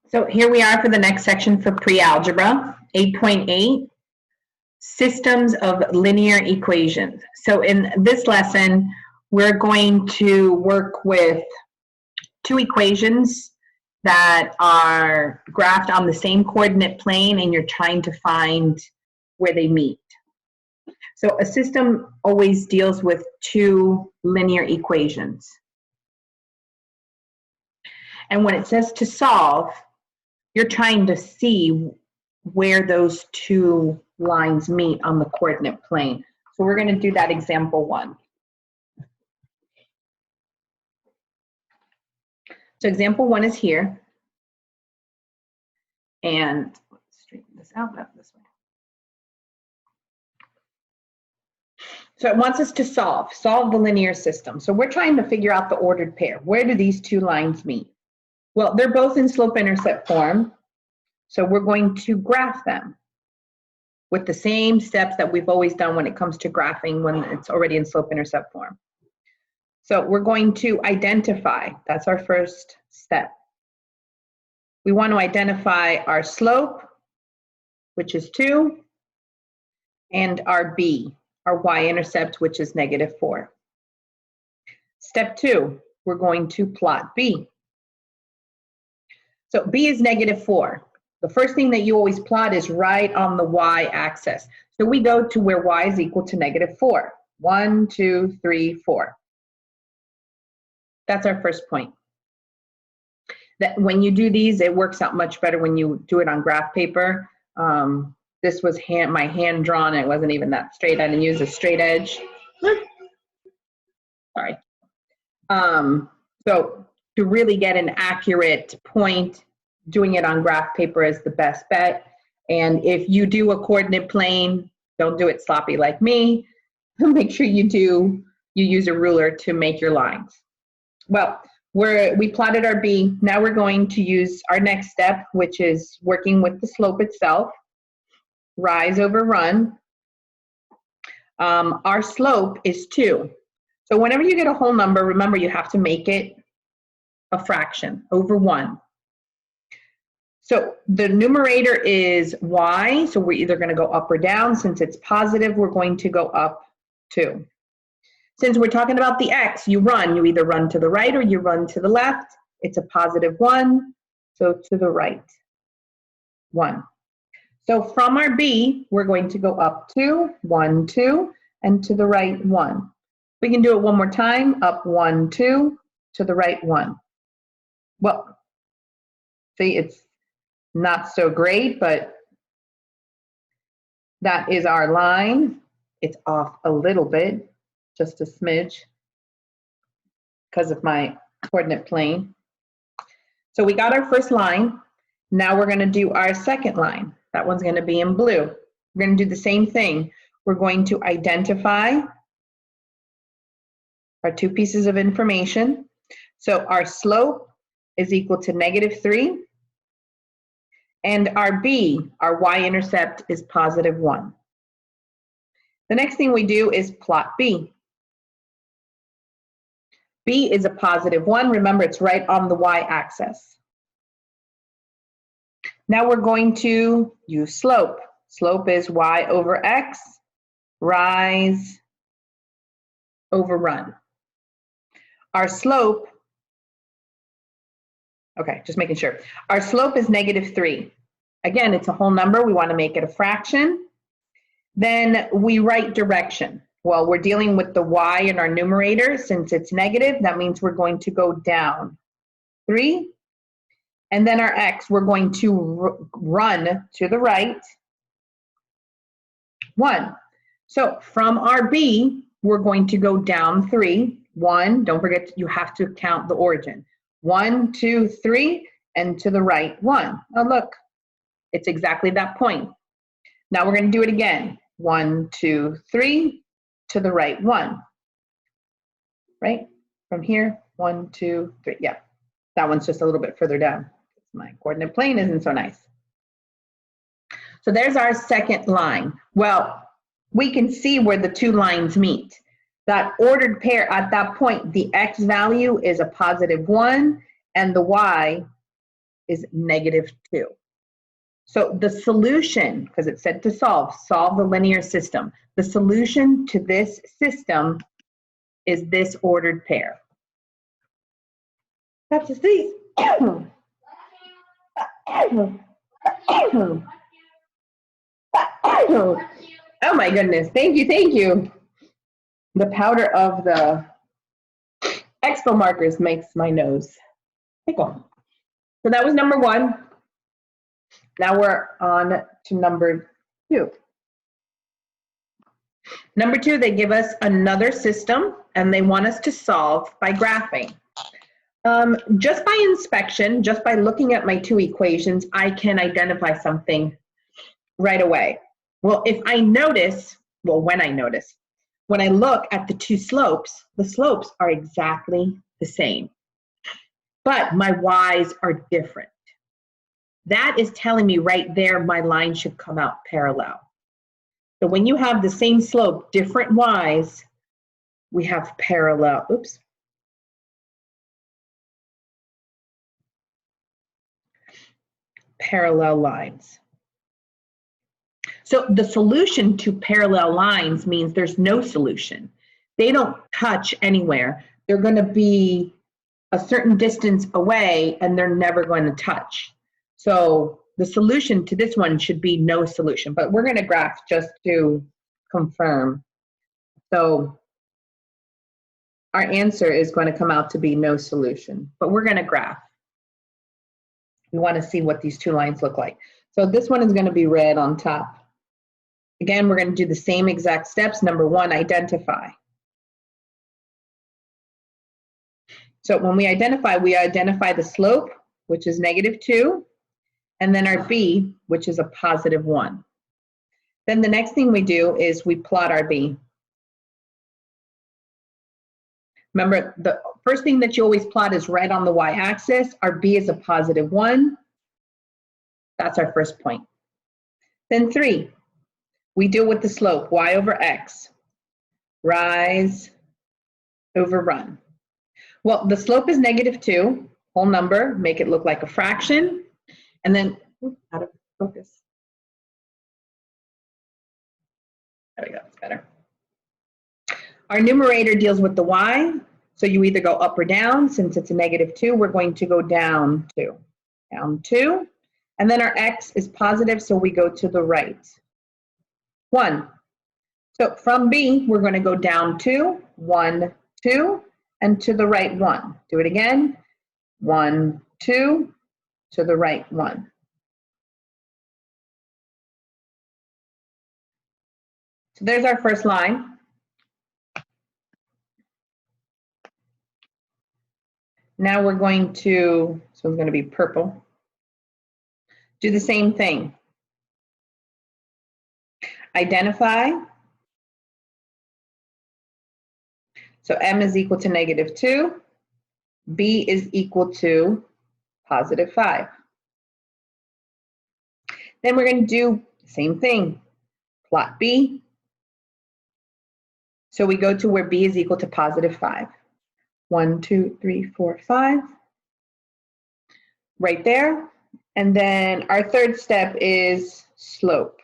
So here we are for the next section for pre-algebra, 8.8, systems of linear equations. So in this lesson, we're going to work with two equations that are graphed on the same coordinate plane, and you're trying to find where they meet. So a system always deals with two linear equations. And when it says to solve, you're trying to see where those two lines meet on the coordinate plane. So we're going to do that example one. So example one is here. And let's straighten this out this way. So it wants us to solve the linear system. So we're trying to figure out the ordered pair. Where do these two lines meet? Well, they're both in slope-intercept form. So we're going to graph them with the same steps that we've always done when it comes to graphing when it's already in slope-intercept form. So we're going to identify, that's our first step. We want to identify our slope, which is 2, and our b, our y-intercept, which is -4. Step 2, we're going to plot b. So b is -4. The first thing that you always plot is right on the y-axis. So we go to where y is equal to -4. 1, 2, 3, 4. That's our first point. That when you do these, it works out much better when you do it on graph paper. This was my hand drawn. It wasn't even that straight. I didn't use a straight edge. Sorry. So to really get an accurate point, doing it on graph paper is the best bet. And if you do a coordinate plane, don't do it sloppy like me. Make sure you use a ruler to make your lines. Well, we plotted our b. Now we're going to use our next step, which is working with the slope itself. Rise over run. Our slope is 2. So whenever you get a whole number, remember you have to make it a fraction over 1. So the numerator is y, so we're either going to go up or down. Since it's positive, we're going to go up 2. Since we're talking about the x, you either run to the right or you run to the left. It's a +1, so to the right, 1. So from our b, we're going to go up 2, 1, 2, and to the right 1. We can do it one more time, up 1, 2, to the right 1. Well, see, it's not so great, but that is our line. It's off a little bit, just a smidge, because of my coordinate plane. So we got our first line. Now we're going to do our second line. That one's going to be in blue. We're going to do the same thing. We're going to identify our two pieces of information. So our slope is equal to -3. And our b, our y-intercept, is +1. The next thing we do is plot b. b is a +1. Remember, it's right on the y-axis. Now we're going to use slope. Slope is y over x, rise over run. Our slope, okay, just making sure. Our slope is -3. Again, it's a whole number. We want to make it a fraction. Then we write direction. Well, we're dealing with the y in our numerator. Since it's negative, that means we're going to go down 3. And then our x, we're going to run to the right 1. So from our b, we're going to go down 3. 1, don't forget, you have to count the origin. 1, 2, 3, and to the right 1. Oh, look, it's exactly that point. Now we're going to do it again. 1, 2, 3, to the right 1. Right? From here, 1, 2, 3. Yeah, that one's just a little bit further down. My coordinate plane isn't so nice. So there's our second line. Well, we can see where the two lines meet. That ordered pair at that point, the x value is a +1 and the y is -2. So the solution, because it said to solve the linear system. The solution to this system is this ordered pair. That's a sneeze. Oh my goodness, thank you. The powder of the expo markers makes my nose tickle. So that was number 1. Now we're on to number 2. Number 2, they give us another system and they want us to solve by graphing. Just by inspection, just by looking at my 2 equations, I can identify something right away. Well, if I notice, when I look at the 2 slopes, the slopes are exactly the same, but my y's are different. That is telling me right there my line should come out parallel. So when you have the same slope, different y's, we have parallel, parallel lines. So the solution to parallel lines means there's no solution. They don't touch anywhere. They're going to be a certain distance away and they're never going to touch. So the solution to this one should be no solution, but we're going to graph just to confirm. So our answer is going to come out to be no solution, but we're going to graph. We want to see what these 2 lines look like. So this one is going to be red on top. Again, we're going to do the same exact steps. Number 1, identify. So when we identify the slope, which is -2, and then our b, which is a +1. Then the next thing we do is we plot our b. Remember, the first thing that you always plot is right on the y-axis. Our b is a +1. That's our first point. Then 3, we deal with the slope, y over x. Rise over run. Well, the slope is -2, whole number, make it look like a fraction. And then, out of focus. There we go, it's better. Our numerator deals with the y, so you either go up or down. Since it's a -2, we're going to go down 2. Down 2. And then our x is positive, so we go to the right. 1. So from b, we're going to go down 2, 1, 2, and to the right 1. Do it again. 1, 2, to the right 1. So there's our first line. Now we're going to, so it's going to be purple. Do the same thing. Identify. So m is equal to -2. B is equal to +5. Then we're going to do the same thing. Plot B. So we go to where B is equal to +5. 1, 2, 3, 4, 5. Right there. And then our third step is slope.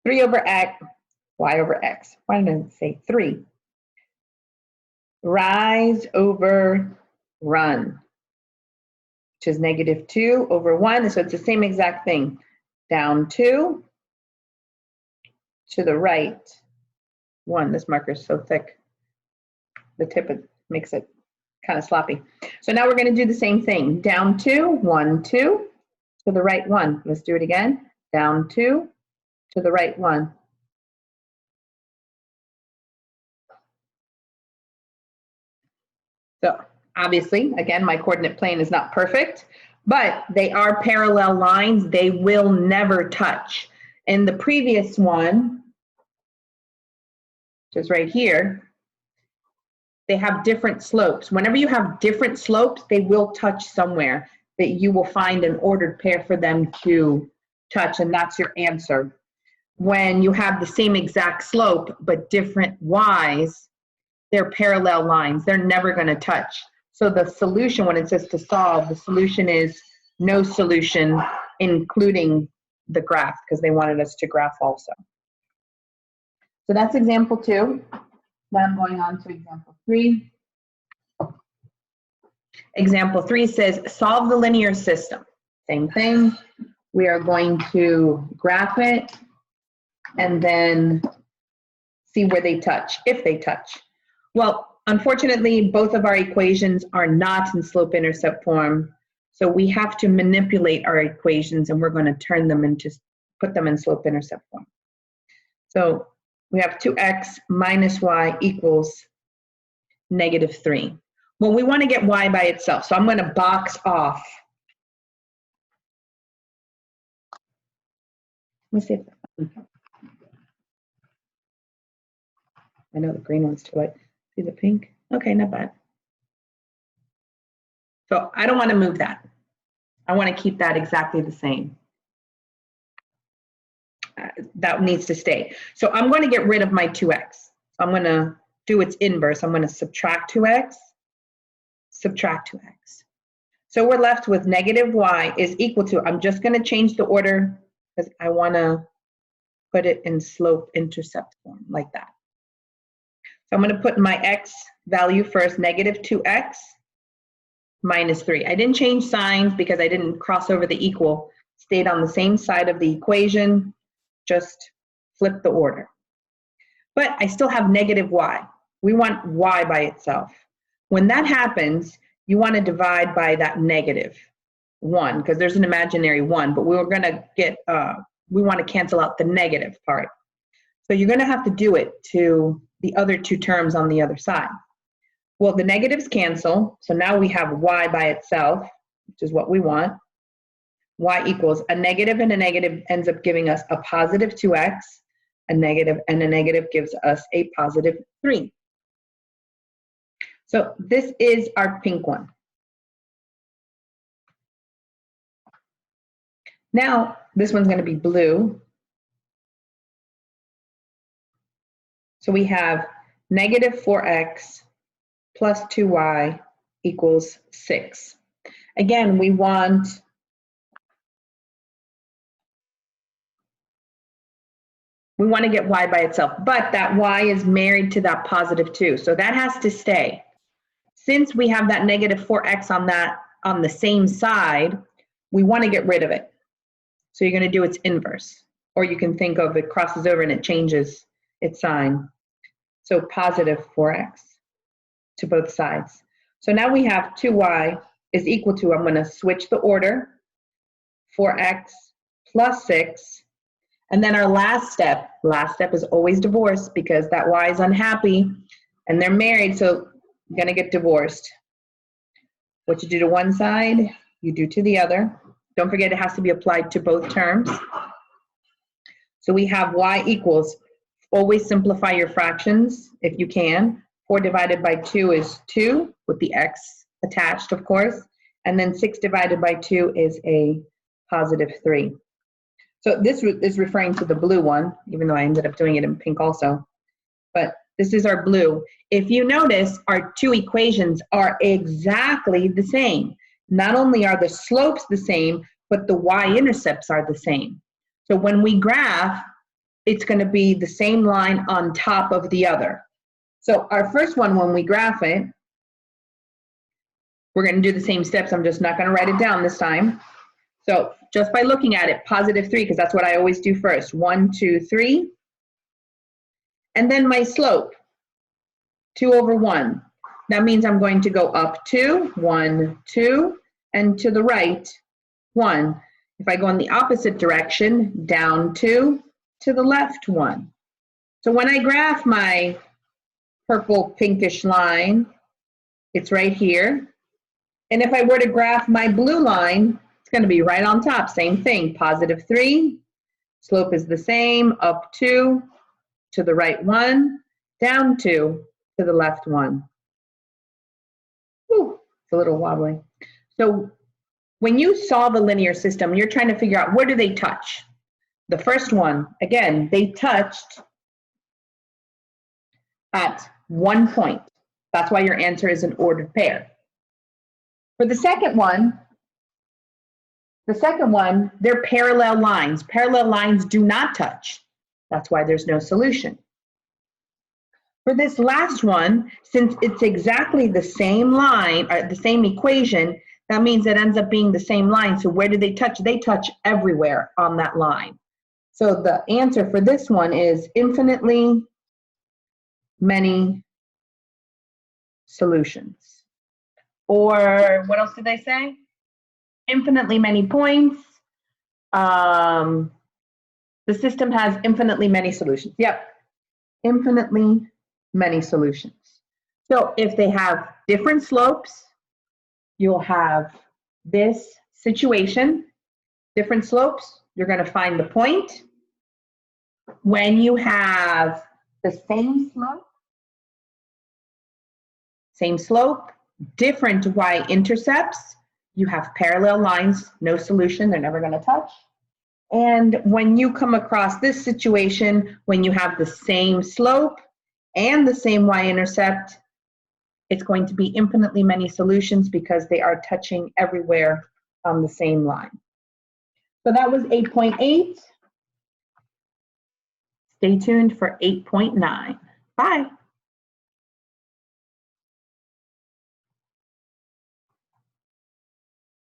3 over x, y over x. Why did I say 3? Rise over run, which is -2 over 1. So it's the same exact thing. Down 2, to the right 1. This marker is so thick. The tip makes it kind of sloppy. So now we're going to do the same thing. Down 2, 1, 2, to the right 1. Let's do it again. Down 2, to the right 1. So obviously, again, my coordinate plane is not perfect, but they are parallel lines. They will never touch. In the previous one, which is right here, they have different slopes. Whenever you have different slopes, they will touch somewhere that you will find an ordered pair for them to touch, and that's your answer. When you have the same exact slope, but different y's, they're parallel lines. They're never going to touch. So the solution, when it says to solve, the solution is no solution, including the graph, because they wanted us to graph also. So that's example 2. Now I'm going on to example 3. Example 3 says, solve the linear system. Same thing. We are going to graph it and then see where they touch, if they touch. Well, unfortunately, both of our equations are not in slope-intercept form, so we have to manipulate our equations, and we're going to turn them into, put them in slope-intercept form. So we have 2x minus y equals -3. Well, we want to get y by itself, so I'm going to box off. Let me see if I know the green one's too light. See the pink? Okay, not bad. So I don't want to move that. I want to keep that exactly the same. That needs to stay. So I'm going to get rid of my 2x. I'm going to do its inverse. I'm going to subtract 2x, subtract 2x. So we're left with -y is equal to, I'm just going to change the order because I want to put it in slope-intercept form like that. So I'm going to put my x value first, -2x minus 3. I didn't change signs because I didn't cross over the equal. Stayed on the same side of the equation, just flip the order. But I still have -y. We want y by itself. When that happens, you want to divide by that -1 because there's an imaginary 1, but we're going to get, we want to cancel out the negative part. So you're going to have to do it to the other 2 terms on the other side. Well, the negatives cancel, so now we have y by itself, which is what we want. Y equals a negative and a negative ends up giving us a positive 2x, a negative and a negative gives us a positive 3. So this is our pink one. Now, this one's going to be blue. So we have -4x plus 2y equals 6. Again, we want to get y by itself, but that y is married to that positive 2, so that has to stay. Since we have that -4x on the same side, we want to get rid of it. So you're going to do its inverse, or you can think of it crosses over and it changes its sign. So positive 4x to both sides. So now we have 2y is equal to, I'm going to switch the order, 4x plus 6. And then our last step is always divorce because that y is unhappy and they're married, so you're going to get divorced. What you do to one side, you do to the other. Don't forget it has to be applied to both terms. So we have y equals, always simplify your fractions if you can. 4 divided by 2 is 2 with the x attached, of course. And then 6 divided by 2 is a positive 3. So this is referring to the blue one, even though I ended up doing it in pink also. But this is our blue. If you notice, our 2 equations are exactly the same. Not only are the slopes the same, but the y-intercepts are the same. So when we graph, it's going to be the same line on top of the other. So our first one, when we graph it, we're going to do the same steps. I'm just not going to write it down this time. So just by looking at it, positive 3, because that's what I always do first. 1, 2, 3. And then my slope, 2 over 1. That means I'm going to go up 2, 1, 2, and to the right, 1. If I go in the opposite direction, down 2, to the left 1. So when I graph my purple pinkish line, it's right here. And if I were to graph my blue line, it's going to be right on top. Same thing, positive 3. Slope is the same, up 2, to the right 1, down 2, to the left 1. Ooh, it's a little wobbly. So when you solve a linear system, you're trying to figure out where do they touch. The first one, again, they touched at 1 point. That's why your answer is an ordered pair. For the second one, The second one, they're parallel lines. Parallel lines do not touch. That's why there's no solution. For this last one, since it's exactly the same line, or the same equation, that means it ends up being the same line. So where do they touch? They touch everywhere on that line. So the answer for this one is infinitely many solutions. Or what else did they say? Infinitely many points. The system has infinitely many solutions. Yep, infinitely many solutions. So if they have different slopes, you'll have this situation, different slopes, you're going to find the point. When you have the same slope, different y-intercepts, you have parallel lines, no solution, they're never going to touch. And when you come across this situation, when you have the same slope and the same y-intercept, it's going to be infinitely many solutions because they are touching everywhere on the same line. So that was 8.8. Stay tuned for 8.9. Bye.